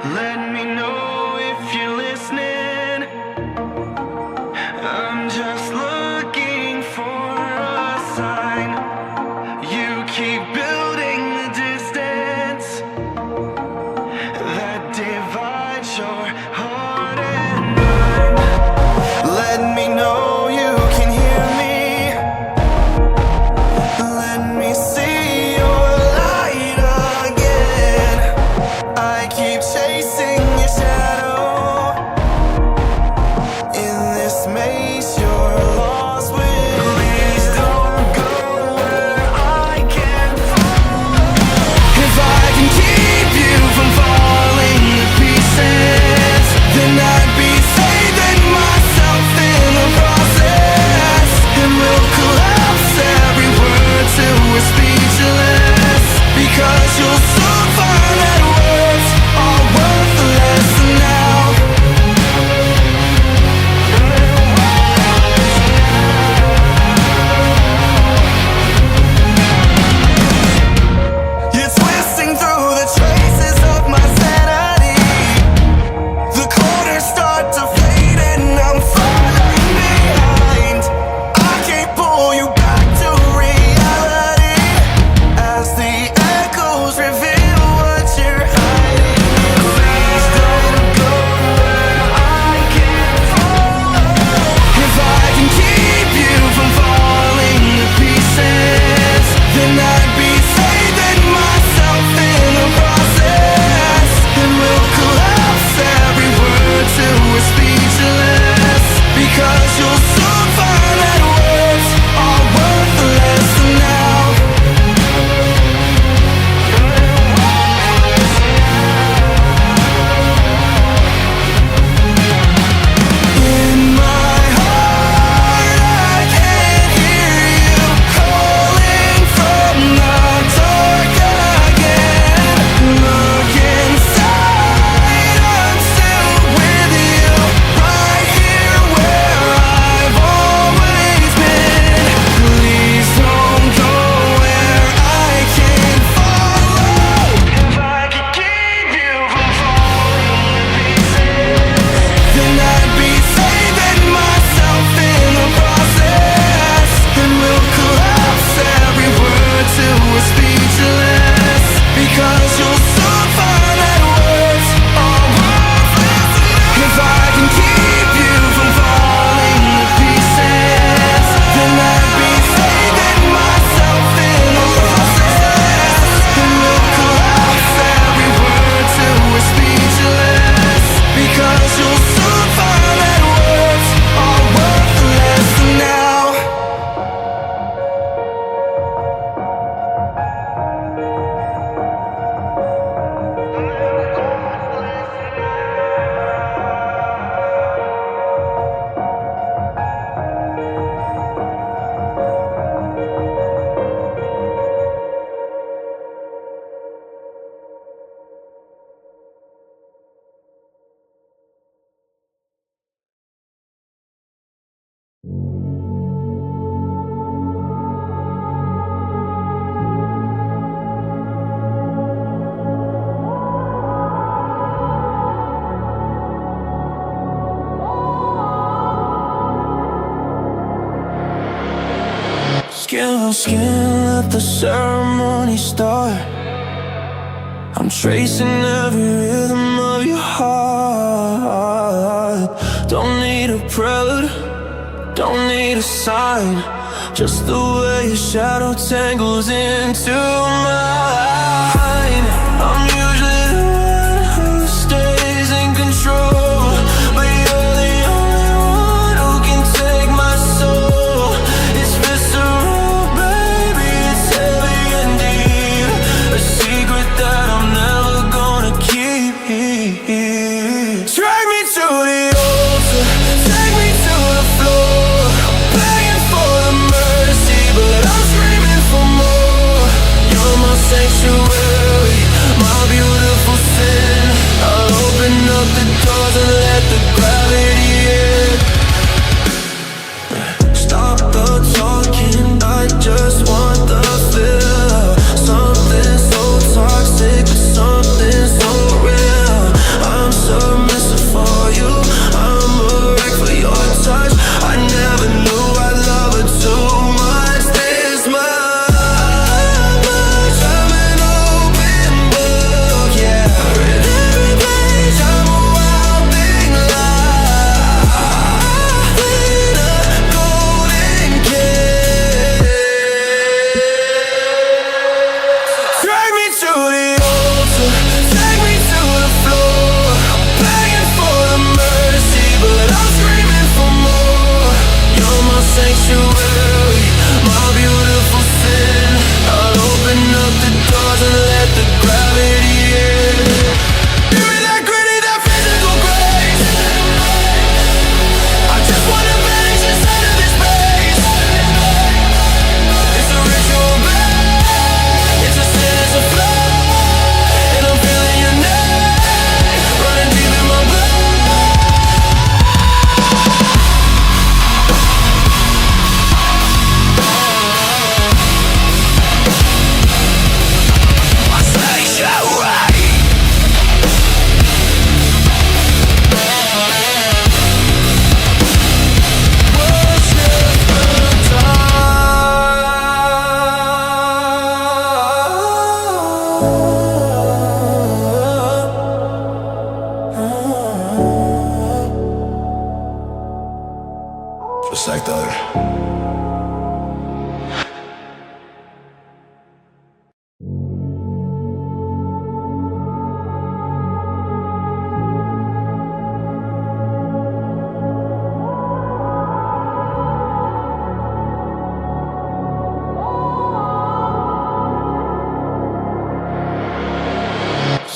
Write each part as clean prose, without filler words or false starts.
Let me know if you're listening. I'm just looking for a sign. You keep building the distance that divides your heart and mind. Let me know you can hear me. Let me see your light again. I keep chasing your shadow in this maze. You're lost with. Please don't go where I can't follow. If I can keep you from falling to pieces, then I'd be saving myself in the process. And we'll collapse every word till we're speechless, because you'll soon find that words are worthless now. You're twisting through the traces of my sanity. The corners start to fade and I'm falling behind. I can't pull you back to reality as the echoes reveal what you're hiding. Please don't go where I can't follow. If I can keep you from falling to pieces, then I'd be saving myself in the process. And we'll collapse every word till we're speechless, because you'll soon find that words are worthless now. In my heart I can hear you calling from the dark again. Look inside, I'm still with you, right here where I've always been. Please don't go where I can't follow. If I could keep you from falling to pieces, then I'd be saving myself in the process. And we'll collapse every word till we're speechless, because you'll soon find that words are worthless. If I can keep you from falling to pieces, then I'd be saving myself in the process. And we'll collapse every word till we're speechless, because you'll soon find that words are worthless now. Skin on skin, let the ceremony start. I'm tracing every rhythm of your heart. Don't need a prelude, don't need a sign, just the way your shadow tangles into mine. I'm usually the one who stays in control, but you're the only one who can take my soul. It's visceral, baby, it's heavy and deep, a secret that I'm never gonna keep. Drag me to the altar, take me to the floor, begging for the mercy, but I'm screaming for more.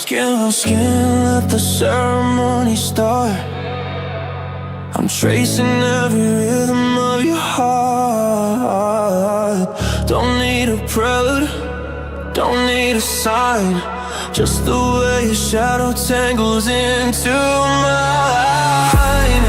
Skin on skin, let the ceremony start. I'm tracing every rhythm of your heart. Don't need a prelude, don't need a sign. Just the way your shadow tangles into mine.